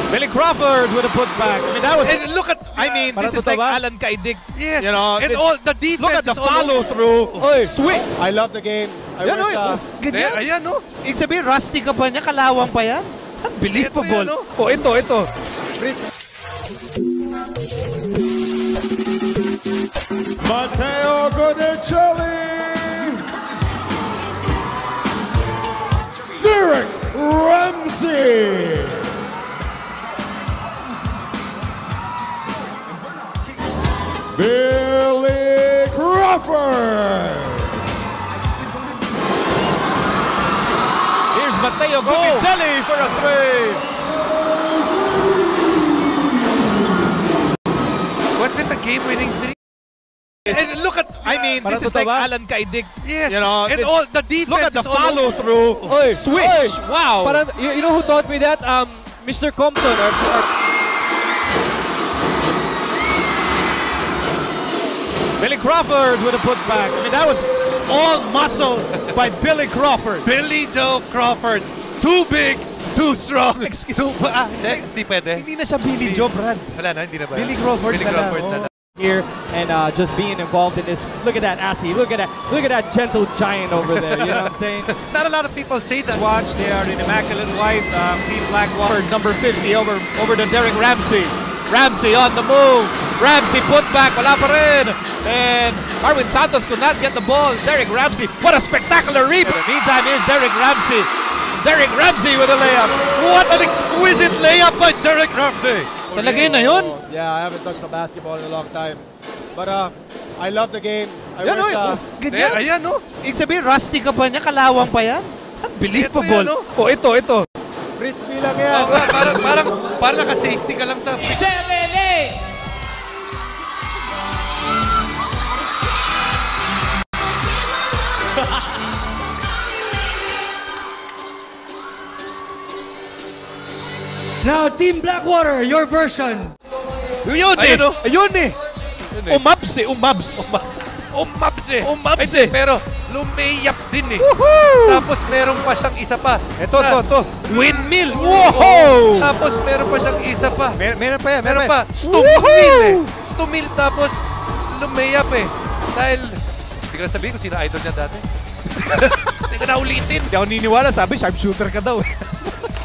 Billy Crawford with a putback. I mean, that was. And look at, I mean, this is like Alan Kaidik. yes, You know, and all the defense. look at the is all follow over. through. Swing. I love the game. I wish, Ganyan. Ayan, no? Ibig sabihin, rusty ka pa niya, kalawang pa yan. Unbelievable. Ito yan, no? Oh, ito. Matteo Gonicelli, Derek Ramsey, Billy Crawford. Here's Matteo Gonicelli for a three. Was it a game-winning three? And look at, I mean, this is like Alan Kaidik. yes, You know, and all the defense. look at the is all follow over. through. Swish. Wow. Parang, you know who taught me that? Mr. Compton. Billy Crawford with a putback. I mean, that was all muscle by Billy Crawford. Billy Joe Crawford. Too big, too strong. Hindi pwede. Hindi na siya Billy Joe, Brad. Wala na, hindi na ba? Billy Crawford Billy na Crawford lang, na lang. Here and just being involved in this. Look at that Assy. Look at that gentle giant over there. You know what I'm saying? Not a lot of people say that. Watch, they are in immaculate white. Team Blackwater, number 50 over to Derek Ramsey. Ramsey on the move. Ramsey put back, wala pa rin. And Marwin Santos could not get the ball. Derek Ramsey, what a spectacular rebound. Meantime, here's Derek Ramsey. Derek Ramsey with a layup. What an exquisite layup by Derek Ramsey. Sa lagay na yun. Yeah, I haven't touched the basketball in a long time. But I love the game. I Yan wish, ganyan. Ayan, no? Ibig sabihin, rusty ka pa niya, kalawang pa yan. Unbelievable. Ito yan, no? Oh, ito. frisbee lang yan. Parang naka-safety ka lang sa... 7-8! Now, Team Blackwater, your version. Ayun eh. Umabs. Pero lumayap din eh. Woohoo! Tapos meron pa siyang isa pa. Ito. Windmill. Wow! Tapos meron pa siyang isa pa. Meron pa yan. Meron pa. Woohoo! Stumil eh. Stumil tapos lumayap eh. Dahil, hindi ko na sabihin kung sino idol niya dati. Hindi ko na ulitin. Hindi ako niniwala, sabi sharpshooter ka daw.